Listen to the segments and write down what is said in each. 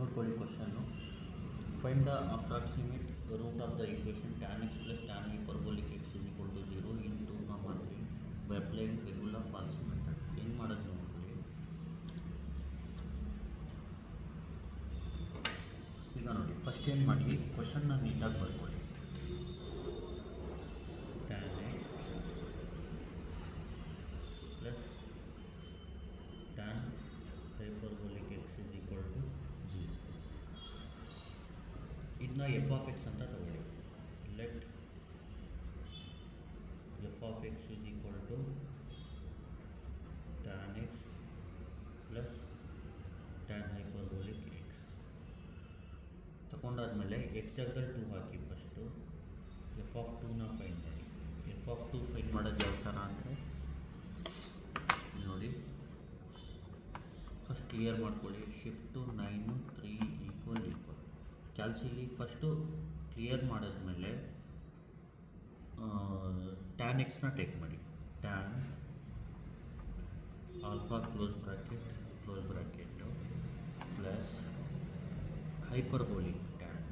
ನೋಡ್ಕೊಳ್ಳಿ question. Find the approximate root of the equation tan x plus tan hyperbolic x is equal to 0 in 2, 3 by applying regular false method. ಏನು ಮಾಡೋದು ನೋಡ್ಕೊಳ್ಳಿ. ಈಗ ನೋಡಿ, first ಏನು ಮಾಡಿ, ಕ್ವಶನ್ನ ನೀಟಾಗಿ ಬರ್ಕೊಳ್ಳಿ. tan x plus tan hyperbolic x is equal to 0. ಇದನ್ನ ಎಫ್ ಆಫ್ ಎಕ್ಸ್ ಅಂತ ತಗೊಳ್ಳಿ. Let f of x is equal to tan x plus tan hyperbolic x ತಗೊಂಡಾದ್ಮೇಲೆ ಎಕ್ಸ್ ಜಾಗದಲ್ಲಿ 2 ಹಾಕಿ. ಫಸ್ಟು ಎಫ್ ಆಫ್ 2ನ ಫೈಂಡ್ ಮಾಡಿ. ಎಫ್ ಆಫ್ 2 ಫೈಂಡ್ ಮಾಡೋದು ಯಾವ ಥರ ಅಂದರೆ ನೋಡಿ, ಫಸ್ಟ್ ಕ್ಲಿಯರ್ ಮಾಡ್ಕೊಳ್ಳಿ. ಶಿಫ್ಟು 9 3 ಈಕ್ವಲ್ ಕ್ಯಾಲ್ಸಿಲಿ ಫಸ್ಟು ಕ್ಲಿಯರ್ ಮಾಡಿದ್ಮೇಲೆ ಟ್ಯಾನ್ ಎಕ್ಸ್ನ ಟೇಕ್ ಮಾಡಿ. Tan alpha close bracket plus hyperbolic tan.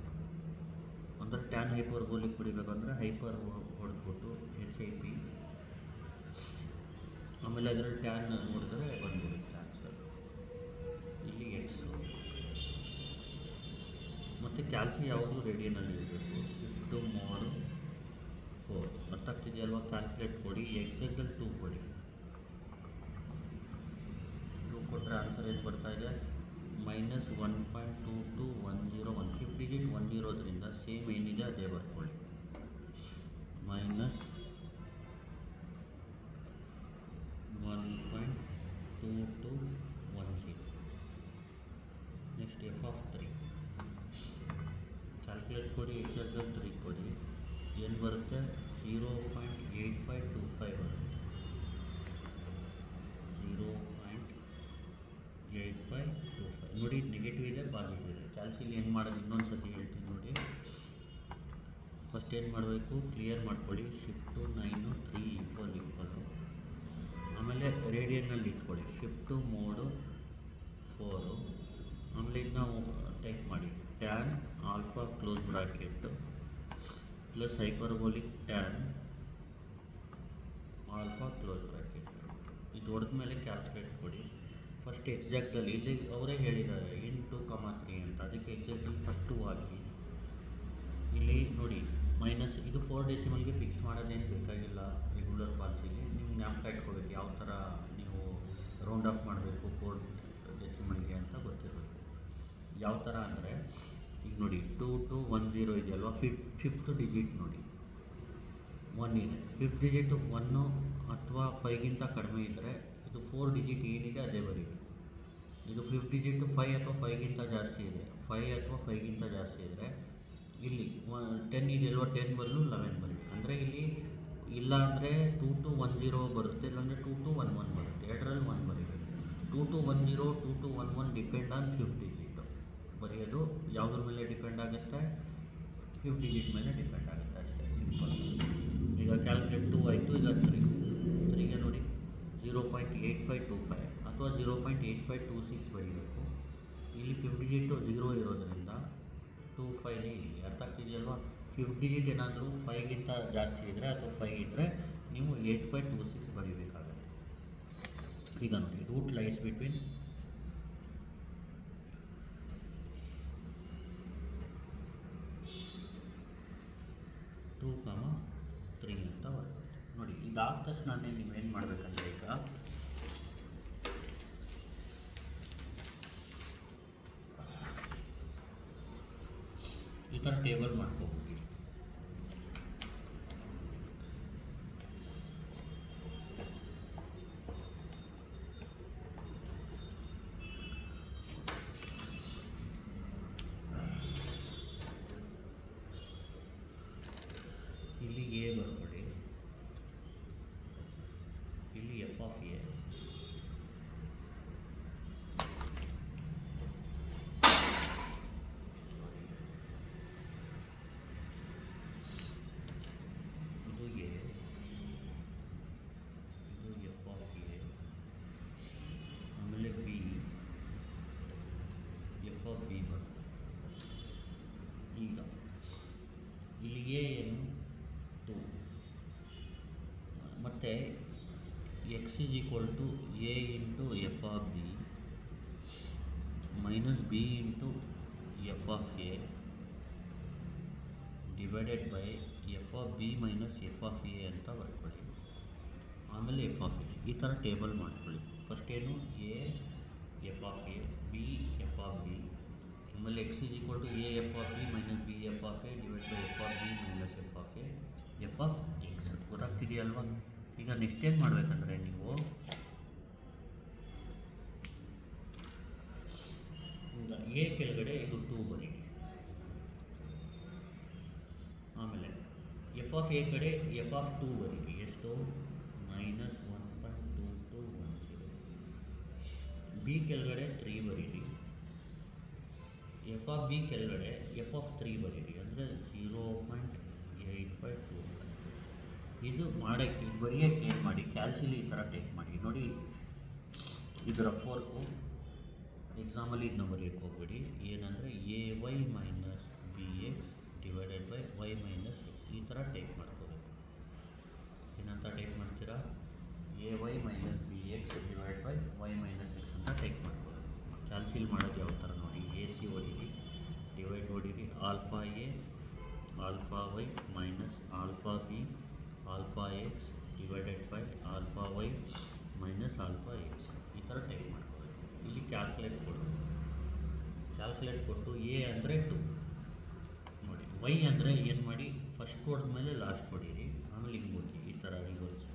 ಅಂದರೆ ಟ್ಯಾನ್ ಹೈಪರ್ಬೋಲಿಕ್ ಹೊಡಿಬೇಕಂದ್ರೆ ಹೈಪರ್ ಹೊಡೆದ್ಬಿಟ್ಟು HIP, ಆಮೇಲೆ ಅದರಲ್ಲಿ ಟ್ಯಾನ್ ನೋಡಿದ್ರೆ ಬಂದ್ಬಿಡುತ್ತೆ ಆನ್ಸರ್. ಇಲ್ಲಿ ಎಕ್ಸು ಮತ್ತು ಕ್ಯಾಲ್ಸಿ ಯಾವುದು ರೇಡಿಯನಲ್ಲಿ ಇರಬೇಕು. ಶಿಫ್ಟು ಮೋಡ್ 4 ಅರ್ಥ ಆಗ್ತಿದೆಯಲ್ವಾ? ಕ್ಯಾಲ್ಕುಲೇಟ್ ಕೊಡಿ. ಎಕ್ಸಾಕ್ಟಲ್ಲಿ 2 ಕೊಡಿ. 2 ಕೊಟ್ಟರೆ ಆನ್ಸರ್ ಏನು ಬರ್ತಾ ಇದೆ? -1.22101. 5 ಡಿಜಿಟ್ 1 ಇರೋದ್ರಿಂದ ಸೇಮ್ ಏನಿದೆ ಅದೇ ಬರ್ಕೊಳ್ಳಿ. -1.2210. ನೆಕ್ಸ್ಟ್ ಎಫ್ ಆಫ್ 3 ಕ್ಯಾಲ್ಕುಲೇಟ್ ಕೊಡಿ. ಎಕ್ಸಾಕ್ಟಲ್ಲಿ 3 ಕೊಡಿ. ಏನು ಬರುತ್ತೆ? 0.8525 ಬರುತ್ತೆ. 0.8525 ನೋಡಿ, ನೆಗೆಟಿವ್ ಇದೆ, ಪಾಸಿಟಿವ್ ಇದೆ. ಕ್ಯಾಲ್ಸಿಲಿ ಹೆಂಗೆ ಮಾಡೋದು ಇನ್ನೊಂದು ಸತಿ ಹೇಳ್ತೀನಿ ನೋಡಿ. ಫಸ್ಟ್ ಏನು ಮಾಡಬೇಕು, ಕ್ಲಿಯರ್ ಮಾಡ್ಕೊಳ್ಳಿ. ಶಿಫ್ಟು 9 3 ಈಕ್ವಲ್ಲು, ಆಮೇಲೆ ರೇಡಿಯನ್ನಲ್ಲಿ ಇಟ್ಕೊಳ್ಳಿ. ಶಿಫ್ಟು ಮೋಡು 4, ಆಮೇಲೆ ಇದನ್ನ ಟೈಪ್ ಮಾಡಿ. Tan alpha close bracket plus hyperbolic tan alpha close bracket. ಇದು ಹೊಡೆದ ಮೇಲೆ ಕ್ಯಾಲ್ಕುಲೇಟ್ ಕೊಡಿ. ಫಸ್ಟ್ ಎಕ್ಸಾಕ್ಟಲ್ಲಿ ಇಲ್ಲಿ ಅವರೇ ಹೇಳಿದ್ದಾರೆ 2, 3 ಅಂತ. ಅದಕ್ಕೆ ಎಕ್ಸಾಕ್ಟಲ್ಲಿ ಫಸ್ಟ್ 2 ಹಾಕಿ. ಇಲ್ಲಿ ನೋಡಿ ಮೈನಸ್, ಇದು 4 ಡೆಸಿಮಲ್ಗೆ ಫಿಕ್ಸ್ ಮಾಡೋದೇನು ಬೇಕಾಗಿಲ್ಲ. ರೆಗ್ಯುಲರ್ ಫಾಲ್ಸಿಲಿ ನೀವು ಜ್ಞಾಪಕ ಇಟ್ಕೋಬೇಕು ಯಾವ ಥರ ನೀವು ರೌಂಡ್ ಆಫ್ ಮಾಡಬೇಕು 4 ಡೆಸಿಮಲ್ಗೆ ಅಂತ ಗೊತ್ತಿರಬೇಕು. ಯಾವ ಥರ ಅಂದರೆ ಈಗ ನೋಡಿ 2210 ಇದೆಯಲ್ವ, ಫಿಫ್ತ್ ಡಿಜಿಟ್ ನೋಡಿ 1 ಇದೆ. ಫಿಫ್ತ್ ಡಿಜಿಟ್ 1 ಅಥವಾ 5ಗಿಂತ ಕಡಿಮೆ ಇದ್ದರೆ ಇದು 4 ಡಿಜಿಟ್ ಏನಿದೆ ಅದೇ ಬರೀಬೇಕು. ಇದು ಫಿಫ್ತ್ ಡಿಜಿಟ್ 5 ಅಥವಾ 5ಗಿಂತ ಜಾಸ್ತಿ ಇದೆ. 5 ಅಥವಾ 5ಗಿಂತ ಜಾಸ್ತಿ ಇದ್ದರೆ ಇಲ್ಲಿ 10 ಇದೆಯಲ್ವ, 10 ಬದಲು 11 ಬರಬೇಕು. ಅಂದರೆ ಇಲ್ಲಿ ಇಲ್ಲ ಅಂದರೆ 2210 ಬರುತ್ತೆ, ಇಲ್ಲಾಂದರೆ 2211 ಬರುತ್ತೆ. ಎರಡರಲ್ಲಿ 1 ಬರೀಬೇಕು. 2210 2211 ಡಿಪೆಂಡ್ ಆನ್ ಫಿಫ್ತ್ ಡಿಜಿಟು. ಬರೆಯೋದು ಯಾವುದ್ರ ಮೇಲೆ ಡಿಪೆಂಡ್ ಆಗುತ್ತೆ? ಫಿಫ್ತ್ ಡಿಜಿಟ್ ಮೇಲೆ ಡಿಪೆಂಡ್ ಆಗುತ್ತೆ, ಅಷ್ಟೇ, ಸಿಂಪಲ್. ಈಗ ಕ್ಯಾಲ್ಕುಲೇಟ್ 2 ಆಯಿತು. ಈಗ 3ಗೆ ನೋಡಿ 0.8525 ಅಥವಾ 0.8526 ಬರೀಬೇಕು. ಇಲ್ಲಿ ಫಿಫ್ತ್ ಡಿಜಿಟು 0 ಇರೋದ್ರಿಂದ 25ನೇ ಇಲ್ಲಿ. ಅರ್ಥ ಆಗ್ತಿದೆಯಲ್ವ? ಫಿಫ್ತ್ ಡಿಜಿಟ್ ಏನಾದರೂ 5ಗಿಂತ ಜಾಸ್ತಿ ಇದ್ದರೆ ಅಥವಾ 5 ಇದ್ದರೆ ನೀವು 8526 ಬರೀಬೇಕಾಗುತ್ತೆ. ಈಗ ನೋಡಿ, ರೂಟ್ ಲೈಸ್ ಬಿಟ್ವೀನ್ 2, 3 ಅಂತ ಬರುತ್ತೆ. ನೋಡಿ, ಇದಾದ ತಕ್ಷಣ ನೀವೇನು ಮಾಡಬೇಕಂದ್ರೆ ಈಗ ಈ ಥರ ಟೇಬಲ್ ಮಾಡ್ಕೋಬೋದು. ಇಲ್ಲಿ ಎ ಬರ್ಕೊಳ್ಳಿ, ಇಲ್ಲಿ ಎಫ್ ಆಫ್ ಎ, ಬಿ ಬರುತ್ತೆ. ಈಗ ಇಲ್ಲಿ ಎ ಏನು 2 ಮತ್ತು x is equal to a into f of b minus b into f of a divided by f of b minus f of a ಅಂತ ಬರ್ಕೊಳ್ಳಿ. ಆಮೇಲೆ ಎಫ್ ಆಫ್ ಎ ಈ ಥರ ಟೇಬಲ್ ಮಾಡ್ಕೊಳ್ಳಿ. ಫಸ್ಟ್ ಏನು a f of a b f of b ಆಮೇಲೆ x is equal to a f of b minus b f of a divide by f of b minus f of a f of x. ಗೊತ್ತಾಗ್ತಿದೆಯಲ್ವಾ? ಈಗ next ಏನು ಮಾಡಬೇಕಂದ್ರೆ ನೀವು A ಕೆಳಗಡೆ ಇದು 2 ಬರೀ. ಆಮೇಲೆ ಎಫ್ ಆಫ್ ಎ ಕಡೆ ಎಫ್ ಆಫ್ 2 ಬರೀರಿ. ಎಷ್ಟು? -1.2210. ಬಿ ಕೆಳಗಡೆ 3 ಬರೀರಿ. ಎಫ್ ಆಫ್ ಬಿ ಕೆಳಗಡೆ ಎಫ್ ಆಫ್ 3 ಬರೀರಿ, ಅಂದರೆ 0.8525. ಇದು ಮಾಡೋಕ್ಕೆ ಬರೆಯೋಕ್ಕೆ ಏನು ಮಾಡಿ, ಕ್ಯಾಲ್ಸಿಲಿ ಈ ಥರ ಟೇಕ್ ಮಾಡಿ. ನೋಡಿ ಇದರ ಫೋರ್ಕು ಎಕ್ಸಾಮಲ್ಲಿ ಇದನ್ನ ಬರೆಯೋಕ್ಕೆ ಹೋಗ್ಬೇಡಿ. ಏನಂದರೆ a y minus b x divided by y minus x ಈ ಥರ ಟೇಕ್ ಮಾಡ್ಕೋಬೇಕು. ಏನಂತ ಟೇಕ್ ಮಾಡ್ತೀರಾ? A y minus b x divide by y minus x ಅಂತ ಟೇಕ್ ಮಾಡ್ಕೋಬೇಕು. ಕ್ಯಾಲ್ಸಿಲ್ ಮಾಡೋದು ಯಾವ ಥರ ನೋಡಿ, ಎ ಸಿ ಹೊಡೀರಿ, ಡಿವೈಡ್ ಹೊಡೀರಿ, alpha a alpha y minus alpha b alpha x divided by alpha y minus alpha x ಈ ಥರ ಟೈಪ್ ಮಾಡ್ಕೋಬೇಕು. ಇಲ್ಲಿ ಕ್ಯಾಲ್ಕುಲೇಟ್ ಕೊಡಬೇಕು. ಕ್ಯಾಲ್ಕುಲೇಟ್ ಕೊಟ್ಟು ಎ ಅಂದರೆ 2 ನೋಡಿ, ವೈ ಅಂದರೆ ಏನು ಮಾಡಿ, ಫಸ್ಟ್ ಹೊಡೆದ್ಮೇಲೆ ಲಾಸ್ಟ್ ಹೊಡೀರಿ, ಆಮೇಲೆ ಹಿಂಗೆ ಹೋಗಿ ಈ ಥರ ರಿವರ್ಸ್.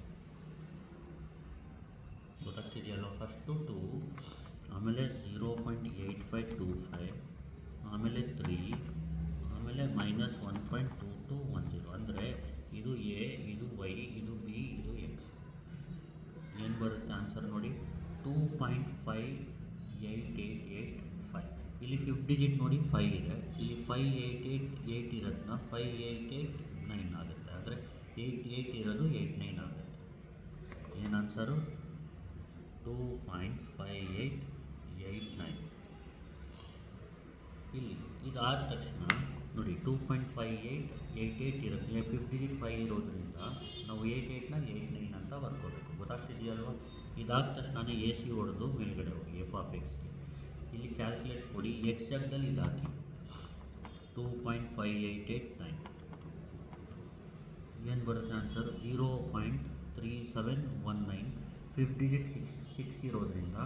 ಗೊತ್ತಾಗ್ತಿದೆಯಲ್ಲ? ಫಸ್ಟು 2 ಆಮೇಲೆ 0.8525 ಆಮೇಲೆ 3 ಆಮೇಲೆ -1.2210. ಅಂದರೆ ಇದು ಎ, ಇದು ವೈ, ಇದು ಬಿ, ಇದು ಎಕ್ಸ್. ಏನು ಬರುತ್ತೆ ಆನ್ಸರ್ ನೋಡಿ? 2.5885. ಇಲ್ಲಿ 5 ಡಿಜಿಟ್ ನೋಡಿ 5 ಇದೆ. ಇಲ್ಲಿ 588 ಇರೋದನ್ನ 5889 ಆಗುತ್ತೆ. ಅಂದರೆ 88 ಇರೋದು 89 ಆಗುತ್ತೆ. ಏನು ಆನ್ಸರು? 2.5889. ಇಲ್ಲಿ ಇದಾದ ತಕ್ಷಣ ನೋಡಿ 2.5888 ಇರುತ್ತೆ. 5 ಡಿಜಿಟ್ 5 ಇರೋದ್ರಿಂದ ನಾವು 88ನ 89 ಅಂತ ಬರ್ಕೋಬೇಕು. ಗೊತ್ತಾಗ್ತಿದೆಯಲ್ವ? ಇದಾದ ತಕ್ಷಣ ಎ ಸಿ ಹೊಡೆದು ಮೇಲ್ಗಡೆ ಹೋಗಿ ಎಫ್ ಆಫ್ ಎಕ್ಸ್ಗೆ ಇಲ್ಲಿ ಕ್ಯಾಲ್ಕುಲೇಟ್ ಕೊಡಿ. ಎಕ್ಸ್ ಜಾಗದಲ್ಲಿ ಇದಾಕಿ 2.5889. ಏನು ಬರುತ್ತೆ ಆನ್ಸರ್? 0.3719. 5 ಡಿಜಿಟ್ 6 ಇರೋದ್ರಿಂದ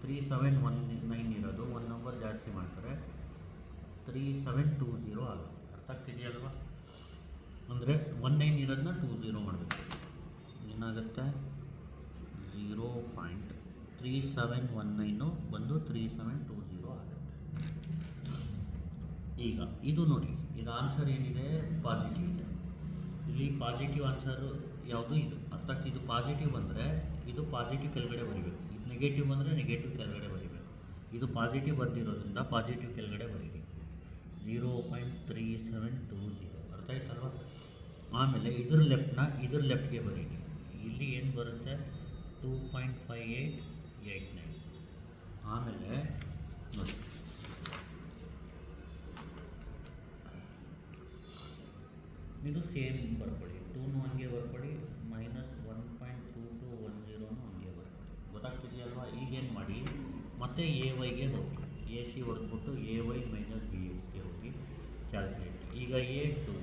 3719 ಇರೋದು ಒಂದು ನಂಬರ್ ಜಾಸ್ತಿ ಮಾಡ್ತಾರೆ 3720 ಆಗುತ್ತೆ. ಅರ್ಥ ಆಗ್ತಿದೆಯಲ್ವ? ಅಂದರೆ 19 ಇರೋದನ್ನ 20 ಮಾಡಬೇಕು. ಏನಾಗುತ್ತೆ? 0.3719 ಬಂದು 3720 ಆಗುತ್ತೆ. ಈಗ ಇದು ನೋಡಿ, ಇದು ಆನ್ಸರ್ ಏನಿದೆ? ಪಾಸಿಟಿವ್ ಇದೆ. ಇಲ್ಲಿ ಪಾಸಿಟಿವ್ ಆನ್ಸರು ಯಾವುದು? ಇದು. ಅರ್ಥ ಆಗ್ತಿದೆ? ಇದು ಪಾಸಿಟಿವ್ ಬಂದರೆ ಇದು ಪಾಸಿಟಿವ್ ಕೆಳಗಡೆ ಬರೀಬೇಕು, ಇದು ನೆಗೆಟಿವ್ ಬಂದರೆ ನೆಗೆಟಿವ್ ಕೆಳಗಡೆ ಬರೀಬೇಕು. ಇದು ಪಾಸಿಟಿವ್ ಬಂದಿರೋದ್ರಿಂದ ಪಾಸಿಟಿವ್ ಕೆಳಗಡೆ ಬರೀರಿ 0.3720. ಅರ್ಥ ಆಯ್ತಲ್ವ? ಆಮೇಲೆ ಇದ್ರ ಲೆಫ್ಟ್ಗೆ ಬರೀರಿ. ಇಲ್ಲಿ ಏನು ಬರುತ್ತೆ? 2.5889. ಆಮೇಲೆ ನೋಡಿ ಇದು ಸೇಮ್ ಬರ್ಕೊಳ್ಳಿ. 2ನೂ ಹಂಗೆ ಬರ್ಕೊಳ್ಳಿ, -1.2210 ಹಂಗೆ ಬರ್ಕೊಳ್ಳಿ. ಗೊತ್ತಾಗ್ತಿದೆಯಲ್ವ? ಈಗೇನು ಮಾಡಿ, ಮತ್ತೆ ಎ ವೈಗೆ ಹೋಗಿ, ಎ ಸಿ ಹೊಡೆದ್ಬಿಟ್ಟು ಎ ವೈ ಮೈನಸ್ ಬಿ ಎಕ್ಸ್ಗೆ ಹೋಗಿ ಕ್ಯಾಲ್ಕುಲೇಟ್. ಈಗ A2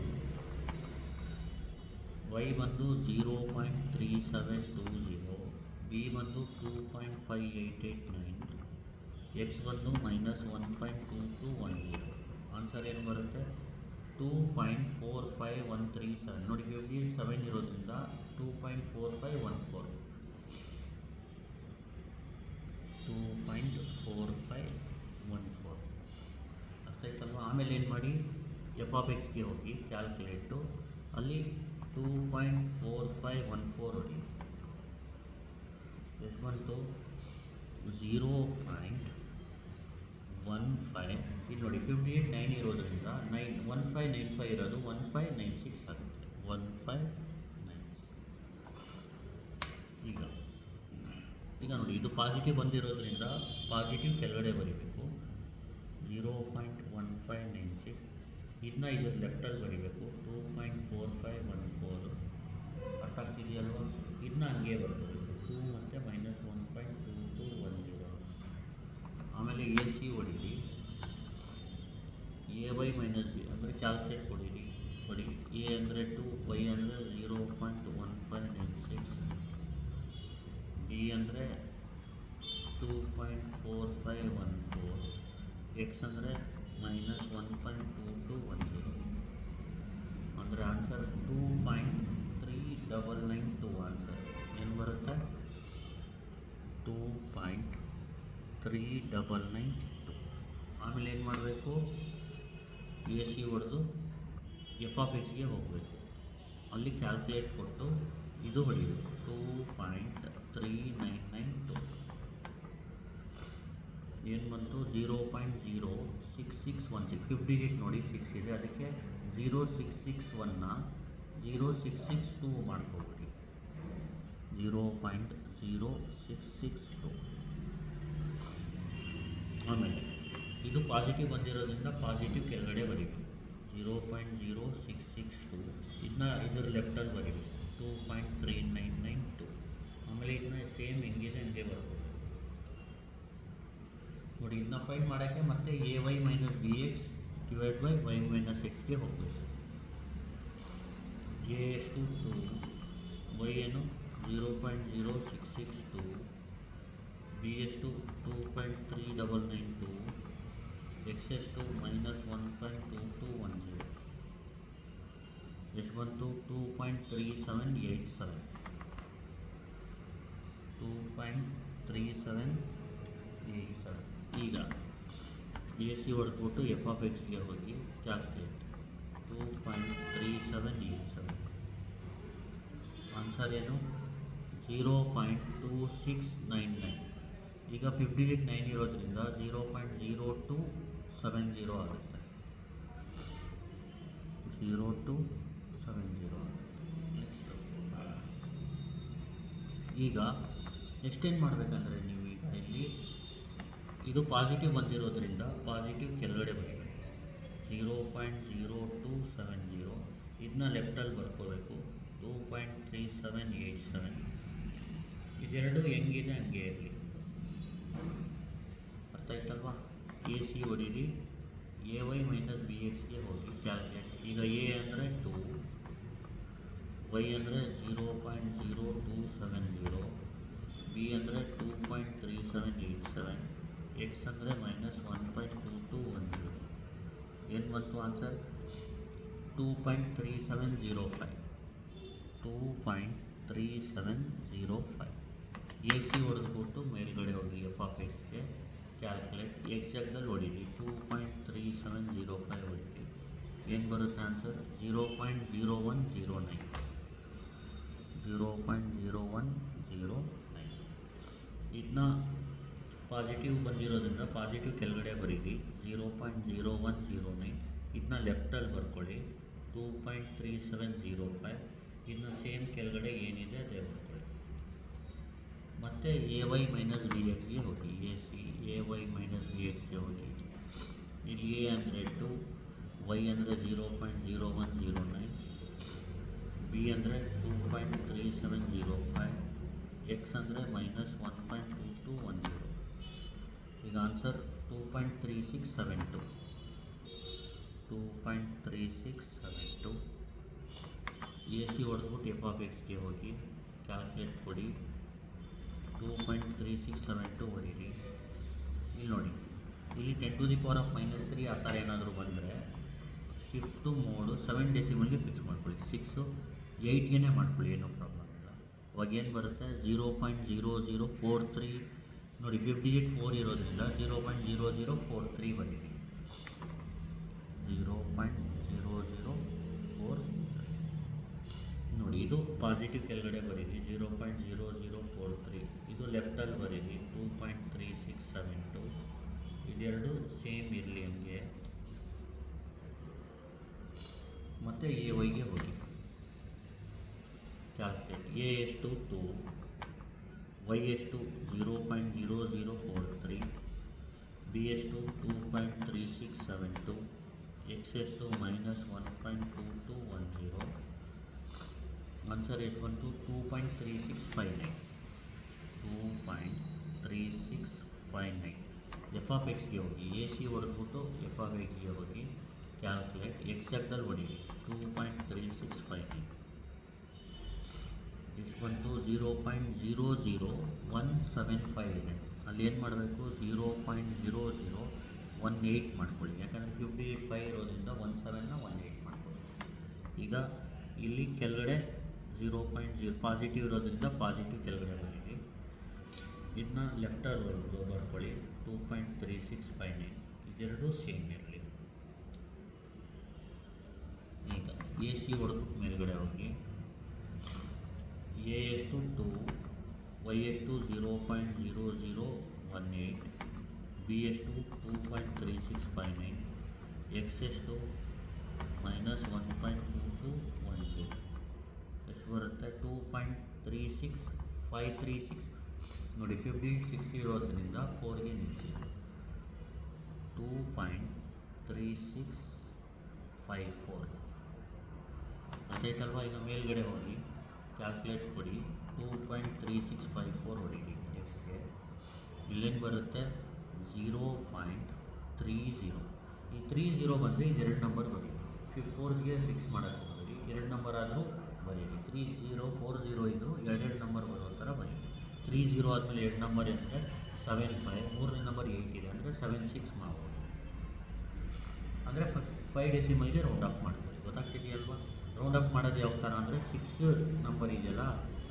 ವೈ ಬಂದು 0.3720, ಬಿ ಬಂದು 2.5889, ಎಕ್ಸ್ ಬಂದು -1.2210. ಆನ್ಸರ್ ಏನು ಬರುತ್ತೆ? 2.45137. ನೋಡಿ 57 ಇರೋದ್ರಿಂದ 2.4514. 2.4514 ಅರ್ಥ ಆಯ್ತಲ್ವ? ಆಮೇಲೆ ಏನು ಮಾಡಿ, ಎಫ್ ಆಫ್ ಎಕ್ಸ್ಗೆ ಹೋಗಿ ಕ್ಯಾಲ್ಕುಲೇಟು, ಅಲ್ಲಿ 2.4514 ಹೊಡಿ. ಎಷ್ಟು ಬಂತು? 0.15. ಇದು ನೋಡಿ 58.9 ಇರೋದ್ರಿಂದ 1595 ಇರೋದು 1596 ಆಗುತ್ತೆ. 1596. ಈಗ ನೋಡಿ, ಇದು ಪಾಸಿಟಿವ್ ಬಂದಿರೋದ್ರಿಂದ ಪಾಸಿಟಿವ್ ಕೆಳಗಡೆ ಬರೀಬೇಕು, 0.1596. ಇದನ್ನ ಇದ್ರ ಲೆಫ್ಟಲ್ಲಿ ಬರೀಬೇಕು. 2.4514. ಅರ್ಥ ಆಗ್ತಿದೆಯಲ್ವ? ಇದನ್ನ ಹಂಗೆ ಬರ್ಕೋಬೇಕು. 2 ಮತ್ತು -1.2210. ಆಮೇಲೆ ಎ ಸಿ ಹೊಡೀರಿ. ಎ ವೈ ಮೈನಸ್ ಬಿ ಅಂದರೆ ಕ್ಯಾಲ್ಕುಲೇಟ್ ಹೊಡಿ. ಎ ಅಂದರೆ 2, ವೈ ಅಂದರೆ 0.1596, ಬಿ ಅಂದರೆ 2.4514, ಎಕ್ಸ್ ಅಂದರೆ -1.2210. ಅಂದರೆ ಆನ್ಸರ್ 2.3992. ಆನ್ಸರ್ ಏನು ಬರುತ್ತೆ? 2.3992. ಆಮೇಲೆ ಏನು ಮಾಡಬೇಕು? ಎ ಸಿ ಹೊಡೆದು ಎಫ್ ಆಫ್ ಎಕ್ಸ್ಗೆ ಹೋಗಬೇಕು. ಅಲ್ಲಿ ಕ್ಯಾಲ್ಕುಲೇಟ್ ಕೊಟ್ಟು ಇದು ಹೊಡಿಬೇಕು. 2.3992 ಏನು ಬಂತು? 0.06616. 58 ನೋಡಿ 6 ಇದೆ, ಅದಕ್ಕೆ 0661ನ 0662 ಮಾಡ್ಕೊಬಿಡಿ. 0.0662. ಆಮೇಲೆ ಇದು ಪಾಸಿಟಿವ್ ಬಂದಿರೋದ್ರಿಂದ ಪಾಸಿಟಿವ್ ಕೆಳಗಡೆ ಬರೀಬೇಕು. 0.0662. ಇದನ್ನ ಇದರ ಲೆಫ್ಟಲ್ಲಿ ಬರೀಬೇಕು. 2.3992. ಆಮೇಲೆ ಇದನ್ನ ಸೇಮ್ ಹೆಂಗಿದೆ ಹಂಗೆ ಬರ್ಬೋದು ನೋಡಿ. ಇದನ್ನ ಫೈಂಡ್ ಮಾಡೋಕ್ಕೆ ಮತ್ತೆ a y minus b x divide by y minus ಎಕ್ಸ್ಗೆ ಹೋಗಬೇಕು. ಎ ಎಷ್ಟು 2, ವೈ ಏನು 0.0662, ಬಿ ಎಷ್ಟು 2.3992, ಎಕ್ಸ್ ಎಷ್ಟು -1.2210. ಎಷ್ಟು ಬಂತು? 2.3787. 2.3787. ಈಗ ಎ ಸಿ ಹೊಡೆದ್ಬಿಟ್ಟು ಎಫ್ ಆಫ್ ಎಕ್ಸ್ಗೆ ಹೋಗಿ ಕ್ಯಾಲ್ಕುಲೇಟ್. 2.3787. ಆನ್ಸರ್ ಏನು? 0.2699. ಈಗ 58 9 ಇರೋದ್ರಿಂದ 0.0270 ಆಗುತ್ತೆ. 0270 ಆಗುತ್ತೆ. ನೆಕ್ಸ್ಟು ಈಗ ಎಷ್ಟೇನು ಮಾಡಬೇಕಂದ್ರೆ ನೀವು ಈಗ ಇಲ್ಲಿ ಇದು ಪಾಸಿಟಿವ್ ಬಂದಿರೋದ್ರಿಂದ ಪಾಸಿಟಿವ್ ಕೆಳಗಡೆ ಬರಬೇಕು. 0.0270. ಇದನ್ನ ಲೆಫ್ಟಲ್ಲಿ ಬರ್ಕೋಬೇಕು. 2.3787. ಇದೆರಡು ಹೆಂಗಿದೆ ಹಂಗೆ ಇರಲಿ. ಅರ್ಥ ಆಯ್ತಲ್ವಾ? ಎ ಸಿ ಹೊಡೀರಿ. ಎ ವೈ ಮೈನಸ್ ಬಿ ಎಕ್ಸ್ಗೆ ಹೋಗಿ ಕ್ಯಾಲ್ಕುಲೇಟ್. ಈಗ ಎ ಅಂದರೆ 2, ವೈ ಅಂದರೆ 0.0270, ಬಿ ಅಂದರೆ 2.3787, ಎಕ್ಸ್ ಅಂದರೆ -1.2210. ಏನು ಬಂತು ಆನ್ಸರ್? 2.3705. 2.3705. ಎ ಸಿ ಹೊಡೆದ್ಬಿಟ್ಟು ಮೇಲ್ಗಡೆ ಹೋಗಿ ಎಫ್ ಆಫ್ ಎಕ್ಸ್ಗೆ ಕ್ಯಾಲ್ಕುಲೇಟ್. ಎಕ್ಸ್ ಜಾಗದಲ್ಲಿ ಹೊಡೀರಿ. 2.3705 ಹೊಡೀರಿ. ಏನು ಬರುತ್ತೆ ಆನ್ಸರ್? 0.0109. 0.0109. ಇದನ್ನ ಪಾಸಿಟಿವ್ ಬಂದಿರೋದ್ರಿಂದ ಪಾಸಿಟಿವ್ ಕೆಳಗಡೆ ಬರೀರಿ. 0.0109. ಇದನ್ನ ಲೆಫ್ಟಲ್ಲಿ ಬರ್ಕೊಳ್ಳಿ. 2.3705. ಇದನ್ನ ಸೇಮ್ ಕೆಳಗಡೆ ಏನಿದೆ ಅದೇ ಬರ್ಕೊಳ್ಳಿ. ಮತ್ತು ಎ ವೈ ಮೈನಸ್ ಬಿ ಎಕ್ಸ್ಗೆ ಹೋಗಿ. A C a y minus b ಎಕ್ಸ್ಗೆ ಹೋಗಿ. ಇಲ್ಲಿ ಎ ಅಂದರೆ 2, ವೈ ಅಂದರೆ 0.0109, ಬಿ ಅಂದರೆ 2.3705, ಎಕ್ಸ್ ಅಂದರೆ -1.2210. ಈಗ ಆನ್ಸರ್ 2.3672. 2.3672. ಎ ಸಿ ಹೊಡೆದ್ಬಿಟ್ಟು ಎಫ್ ಆಫ್ ಎಕ್ಸ್ಗೆ ಹೋಗಿ ಕ್ಯಾಲ್ಕುಲೇಟ್ ಕೊಡಿ. 2.3672 ಹೊಡೀರಿ. ಇಲ್ಲಿ ನೋಡಿ, ಇಲ್ಲಿ 10⁻³ ಆ ಥರ ಏನಾದರೂ ಬಂದರೆ ಶಿಫ್ಟು ಮೋಡು 7 ಡೆಸಿಮಲ್ಗೆ ಫಿಕ್ಸ್ ಮಾಡ್ಕೊಳ್ಳಿ. 6 8ಗೆ ಮಾಡ್ಕೊಳ್ಳಿ, ಏನೋ ಪ್ರಾಬ್ಲಮ್ ಇಲ್ಲ. ಅವಾಗ ಏನು ಬರುತ್ತೆ? 0.0043. ನೋಡಿ 58 4 ಇರೋದ್ರಿಂದ 0.0043 ಬರೀರಿ. 0.0043. ನೋಡಿ ಇದು ಪಾಸಿಟಿವ್ ಕೆಳಗಡೆ ಬರೀರಿ. 0.0043. ಇದು ಲೆಫ್ಟಲ್ಲಿ ಬರೀರಿ. 2.3672. ಇದೆರಡು ಸೇಮ್ ಇರಲಿ ಹಂಗೆ. ಮತ್ತು ಎ ವೈಗೆ ಹೋಗಿ ಕ್ಯಾಲ್ಕುಲೇಟ್. ಎ ಎಷ್ಟು 2, ವೈ ಎಷ್ಟು 0.0043, ಬಿ ಎಷ್ಟು 2.3672, ಎಕ್ಸ್ ಎಷ್ಟು -1.2210. ಆನ್ಸರ್ ಎಷ್ಟು ಬಂತು 2.3659. 2.3659. ಎಫ್ ಆಫ್ ಎಕ್ಸ್ಗೆ ಹೋಗಿ ಎ ಸಿ ಹೊಡೆದ್ಬಿಟ್ಟು ಎಫ್ ಆಫ್ ಎಕ್ಸ್ಗೆ ಹೋಗಿ ಕ್ಯಾಲ್ಕುಲೇಟ್ ಎಕ್ಸ್ ಜಾಗದಲ್ಲಿ ಹೊಡೀರಿ 2.3659. ಎಷ್ಟು ಬಂತು 0.00175 ಇದೆ. ಅಲ್ಲಿ ಏನು ಮಾಡಬೇಕು 0.0018 ಮಾಡ್ಕೊಳ್ಳಿ, ಯಾಕಂದರೆ 58.5 ಇರೋದ್ರಿಂದ 17ನ 18 ಮಾಡ್ಕೊಳ್ಳಿ. ಈಗ ಇಲ್ಲಿ ಕೆಳಗಡೆ 0.0 ಪಾಸಿಟಿವ್ ಇರೋದ್ರಿಂದ ಪಾಸಿಟಿವ್ ಕೆಳಗಡೆ ಬರೀರಿ. ಇದನ್ನ ಲೆಫ್ಟಲ್ಲಿ ಬರ್ಕೊಳ್ಳಿ 2.3659. ಇದೆರಡೂ ಸೇಮ್ ಇರಲಿ. ಈಗ ಎ ಸಿ ಹೊಡೆದ್ಬಿಟ್ಟು ಮೇಲ್ಗಡೆ ಹೋಗಿ ಎ ಎಷ್ಟು 2, ವೈ ಎಷ್ಟು 0.0018, ಬಿ ಎಷ್ಟು 2.3659, ಎಕ್ಸ್ ಎಷ್ಟು -1.2210. ಎಷ್ಟು ಬರುತ್ತೆ 2.36536. ನೋಡಿ 56 ಇರೋದ್ರಿಂದ 4ಗೆ ನಿಲ್ಲಿಸಿ 2.3654 ಅದಾಯ್ತಲ್ವ. ಈಗ ಮೇಲ್ಗಡೆ ಹೋಗಿ ಕ್ಯಾಲ್ಕುಲೇಟ್ ಕೊಡಿ 2.3654 ಹೊಡೀರಿ ಎಕ್ಸ್ಗೆ. ಇಲ್ಲೇನು ಬರುತ್ತೆ 0.30. ಈ 30 ಬಂದರೆ ಇದು 2 ನಂಬರ್ ಬರೀರಿ. 4ಗೆ ಫಿಕ್ಸ್ ಮಾಡೋಕ್ಕೆ ಹೋಗಬೇಡಿ, 2 ನಂಬರ್ ಆದರೂ ಬರೀರಿ. 3040 ಇದ್ದರೂ 2 ನಂಬರ್ ಬರೋ ಥರ ಬರೀರಿ. 30 ಆದಮೇಲೆ 2 ನಂಬರ್ ಅಂದರೆ 75, 3ನೇ ನಂಬರ್ 8 ಇದೆ ಅಂದರೆ 76 ಮಾಡ್ಬೋದು. ಅಂದರೆ 5 ಡೆಸಿಮಲ್ಗೆ ರೌಂಡ್ ಅಪ್ ಮಾಡ್ಬೋದು. ಗೊತ್ತಾಗ್ತಿದೆಯಲ್ವಾ? ರೌಂಡ್ ಅಪ್ ಮಾಡೋದು ಯಾವ ಥರ ಅಂದರೆ 6 ನಂಬರ್ ಇದೆಯಲ್ಲ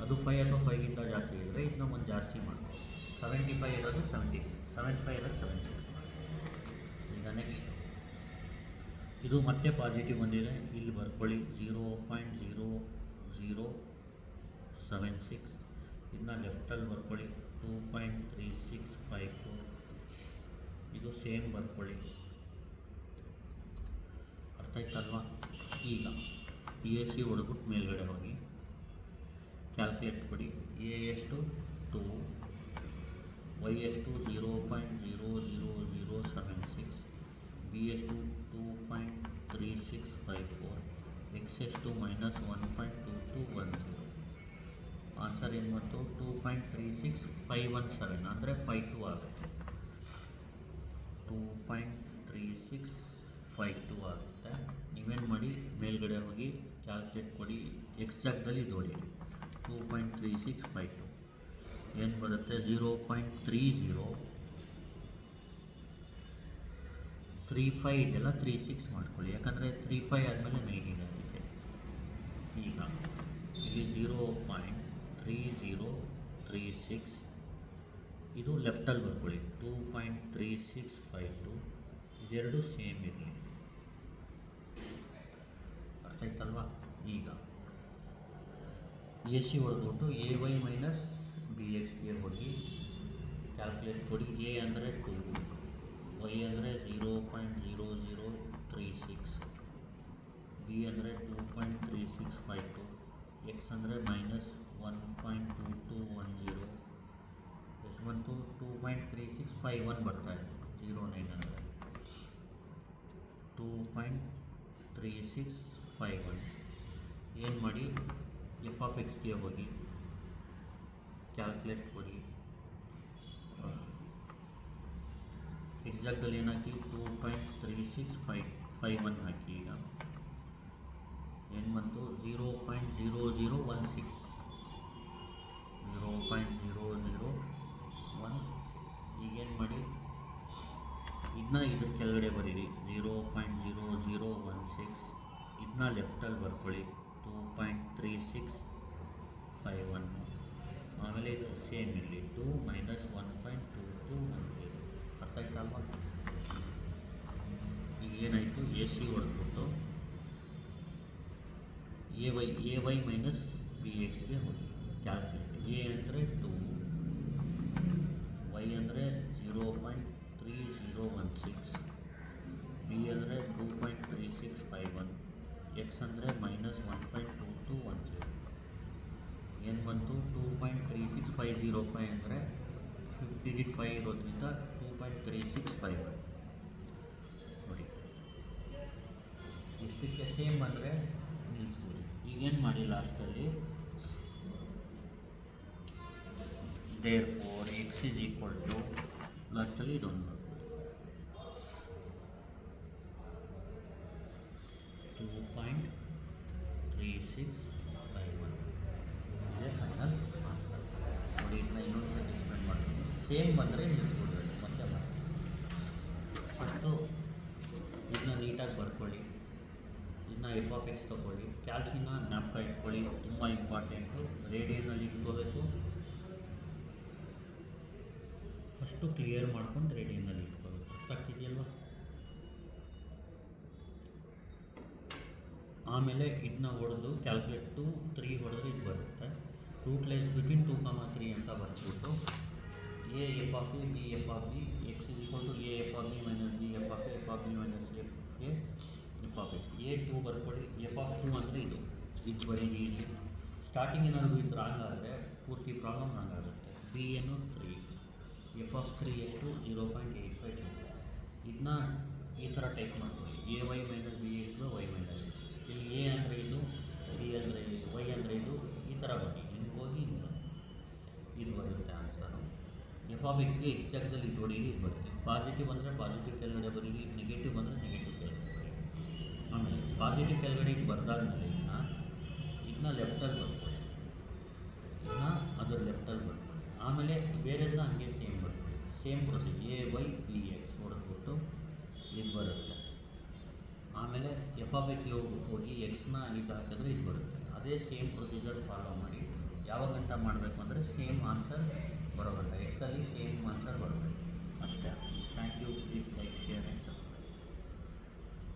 ಅದು 5 ಅಥವಾ 5ಗಿಂತ ಜಾಸ್ತಿ ಇದ್ದರೆ ಇದನ್ನ ಒಂದು ಜಾಸ್ತಿ ಮಾಡ್ಬೋದು. 75 ಇರೋದು 76, 75 ಇರೋದು 76 ಮಾಡ್ಬೋದು. ಈಗ ನೆಕ್ಸ್ಟ್ ಇದು ಮತ್ತೆ ಪಾಸಿಟಿವ್ ಬಂದಿದೆ, ಇಲ್ಲಿ ಬರ್ಕೊಳ್ಳಿ 0.0076. ಇದನ್ನ ಲೆಫ್ಟಲ್ಲಿ ಬರ್ಕೊಳ್ಳಿ 2.3654. ಇದು ಸೇಮ್ ಬರ್ಕೊಳ್ಳಿ. ಅರ್ಥ ಆಯ್ತಲ್ವಾ? ಈಗ ಪಿ ಎಸ್ ಸಿ ಹೊಡೆದ್ಬಿಟ್ಟು ಮೇಲ್ಗಡೆ ಹೋಗಿ ಕ್ಯಾಲ್ಕುಲೇಟ್ ಕೊಡಿ. ಎ ಎಷ್ಟು 2, ವೈ ಎಷ್ಟು 0.00076, ಬಿ ಎಷ್ಟು 2.3654, ಎಕ್ಸ್ ಎಷ್ಟು -1.2210. ಆನ್ಸರ್ ಏನು ಬಂತು 2.36517 ಅಂದರೆ 52 ಆಗುತ್ತೆ. 2.3652 ಆಗುತ್ತೆ. ನೀವೇನು ಮಾಡಿ ಮೇಲ್ಗಡೆ ಹೋಗಿ ಕ್ಯಾಲ್ಕುಲೇಟ್ ಕೊಡಿ, ಎಕ್ಸ್ ಜಾಗದಲ್ಲಿ ಇದು ಹೊಡೀರಿ 2.3652. ಏನು ಬರುತ್ತೆ 0.3035 ಇದೆಲ್ಲ 36 ಮಾಡ್ಕೊಳ್ಳಿ, ಯಾಕಂದರೆ 35 ಆದಮೇಲೆ 9 ಇದೆ ಅದಕ್ಕೆ. ಈಗ ಇಲ್ಲಿ 0.3036 ಇದು ಲೆಫ್ಟಲ್ಲಿ ಬರ್ಕೊಳ್ಳಿ 2.3652. ಇದೆರಡು ಸೇಮ್ ಇರಲಿ. ಅರ್ಥ ಆಯ್ತಲ್ವಾ? ಈಗ ಎ ಸಿ ಹೊಡೆದ್ಬಿಟ್ಟು ಎ ವೈ ಮೈನಸ್ ಬಿ ಎಕ್ಸ್ಗೆ ಹೋಗಿ ಕ್ಯಾಲ್ಕುಲೇಟ್ ಕೊಡಿ. ಎ ಅಂದರೆ 2, ವೈ ಅಂದರೆ 0.0036, ಬಿ ಅಂದರೆ 2.3652, ಎಕ್ಸ್ ಅಂದರೆ -1.2210. ಎಷ್ಟು ಬಂತು 2.3651 ಬರ್ತಾಯಿದೆ. 09 ಅಂದರೆ 2.3651. ಏನು ಮಾಡಿ ಎಫ್ ಆಫ್ ಎಕ್ಸ್ಗೆ ಹೋಗಿ ಕ್ಯಾಲ್ಕುಲೇಟ್ ಕೊಡಿ. ಎಕ್ಸಾಕ್ಟಲ್ಲಿ ಏನು ಹಾಕಿ 2.3651 ಹಾಕಿ. ಈಗ ಏನು ಬಂತು 0.0016. 0.0016. ಈಗೇನು ಮಾಡಿ ಇದನ್ನ ಇದ್ರ ಕೆಳಗಡೆ ಬರೀರಿ 0.0016. ಇದನ್ನ ಲೆಫ್ಟಲ್ಲಿ ಬರ್ಕೊಳ್ಳಿ 2.3651. ಆಮೇಲೆ ಇದು ಸೇಮ್ ಇರಲಿ 2 - 1.2210. ಅರ್ಥ ಆಯ್ತಲ್ವಾ? ಈಗ ಏನಾಯಿತು ಎ ಸಿ ಹೊಡೆದ್ಬಿಟ್ಟು ಎ ವೈ ಮೈನಸ್ ಬಿ ಎಕ್ಸ್ಗೆ ಹೋಗಿ ಕ್ಯಾಲ್ಕುಲೇಟ್. ಎ ಅಂದರೆ 2, ವೈ ಅಂದರೆ 0.3016, ಬಿ ಅಂದರೆ 2.3651, ಎಕ್ಸ್ ಅಂದರೆ -1.2210. ಏನು ಬಂತು 2.36505 ಅಂದರೆ 5 ಡಿಜಿಟ್ 5 ಇರೋದ್ರಿಂದ 0.3651 ನೋಡಿ. ಇಷ್ಟಕ್ಕೆ ಸೇಮ್ ಬಂದರೆ ನಿಲ್ಲಿಸ್ಬೋದು. ಈಗೇನು ಮಾಡಿ ಲಾಸ್ಟಲ್ಲಿ therefore x is equal to ಲಾಸ್ಟಲ್ಲಿ ಇದೊಂದು 2.3651 ಇದೇ ಫೈನಲ್ ಆನ್ಸರ್. ನೋಡಿ ಇದನ್ನ ಇನ್ನೊಂದು ಸಲ ಎಕ್ಸ್ಪ್ಲೇನ್ ಮಾಡ್ತೀನಿ. ಸೇಮ್ ಬಂದರೆ ನಿಲ್ಲಿಸ್ಬಿಡ್ಬೇಕು, ಮತ್ತೆ ಮಾಡಿ. ಫಸ್ಟು ಇದನ್ನ ನೀಟಾಗಿ ಬರ್ಕೊಳ್ಳಿ. ಇದನ್ನ ಎಫ್ ಆಫ್ ಎಕ್ಸ್ ತೊಗೊಳ್ಳಿ. ಕ್ಯಾಲ್ಸಿನ ಜ್ಞಾಪಕ ಇಟ್ಕೊಳ್ಳಿ, ತುಂಬ ಇಂಪಾರ್ಟೆಂಟು. ರೇಡಿಯನಲ್ಲಿ ಇಟ್ಕೋಬೇಕು. ಫಸ್ಟು ಕ್ಲಿಯರ್ ಮಾಡ್ಕೊಂಡು ರೇಡಿಯನಲ್ಲಿ ಇಟ್ಕೋಬೇಕು. ಅರ್ಥ ಆಗ್ತಿದೆಯಲ್ವಾ? ಆಮೇಲೆ ಇದನ್ನ ಹೊಡೆದು ಕ್ಯಾಲ್ಕುಲೇಟ್ 3 ಹೊಡೆದ್ರೆ ಇದು ಬರುತ್ತೆ. ರೂಟ್ ಲೈಸ್ ಬಿಟ್ವೀನ್ 2, 3 ಅಂತ ಬರ್ಬಿಟ್ಟು a f of a b f of b x is equal to a f of b minus b f of a f of b minus a f of a 2 ಬರ್ಕೊಳ್ಳಿ. F of 2 ಅಂದರೆ ಇದು ಬರೀರಿ. ಇಲ್ಲಿ starting ಏನಾದರೂ ಇದು wrong ಆದರೆ ಪೂರ್ತಿ problem wrong ಆಗುತ್ತೆ. ಬಿ ಏನು 3, ಎಫ್ ಆಫ್ 3 ಎಷ್ಟು 0.85. ಇದನ್ನ ಈ ಥರ ಟೈಪ್ ಮಾಡ್ಕೊಳ್ಳಿ. A y minus b x by y minus x. ಇಲ್ಲಿ ಎ ಅಂದರೆ ಇದು, ಬಿ ಅಂದರೆ ಇದು, ವೈ ಅಂದರೆ ಇದು. ಈ ಥರ ಬನ್ನಿ, ಹಿಂಗೆ ಹೋಗಿ ಹಿಂಗೆ ಇದು ಬರುತ್ತೆ ಆನ್ಸರು. ಎಫ್ ಆಫ್ ಎಕ್ಸ್ಗೆ ಎಕ್ಸ್ ಜಾಗದಲ್ಲಿ ಇದು ಹೊಡೀರಿ, ಇದು ಬರುತ್ತೆ. ಪಾಸಿಟಿವ್ ಬಂದರೆ ಪಾಸಿಟಿವ್ ಕೆಳಗಡೆ ಬರೀರಿ, ನೆಗೆಟಿವ್ ಬಂದರೆ ನೆಗೆಟಿವ್ ಕೆಳಗಡೆ ಬರೀರಿ. ಆಮೇಲೆ ಪಾಸಿಟಿವ್ ಕೆಳಗಡೆ ಇದು ಬರ್ದಾದ್ಮೇಲೆ ಇದನ್ನ ಲೆಫ್ಟಲ್ಲಿ ಬರ್ಕೊಳ್ಳಿ, ಇದನ್ನ ಅದರ ಲೆಫ್ಟಲ್ಲಿ ಬರ್ಕೊಳ್ಳಿ. ಆಮೇಲೆ ಬೇರೆದನ್ನ ಹಂಗೆ ಸೇಮ್ ಬರ್ಕೊಳ್ಳಿ. Same procedure a y b x ಹೊಡೆದ್ಬಿಟ್ಟು ಇದು ಬರುತ್ತೆ. ಆಮೇಲೆ ಎಫ್ ಆಫ್ ಎಕ್ಸ್ಗೆ ಹೋಗಿ ಎಕ್ಸ್ನ ಇದು ಹಾಕಿದ್ರೆ ಇದು ಬರುತ್ತೆ. ಅದೇ ಸೇಮ್ ಪ್ರೊಸೀಜರ್ ಫಾಲೋ ಮಾಡಿ. ಯಾವಾಗ ಗಂಟ ಮಾಡಬೇಕು ಅಂದರೆ ಸೇಮ್ ಆನ್ಸರ್ ಬರೋ ಗಂಟ, ಎಕ್ಸಲ್ಲಿ ಸೇಮ್ ಆನ್ಸರ್ ಬರಬೇಕು ಅಷ್ಟೇ. Thank you. Please like, share and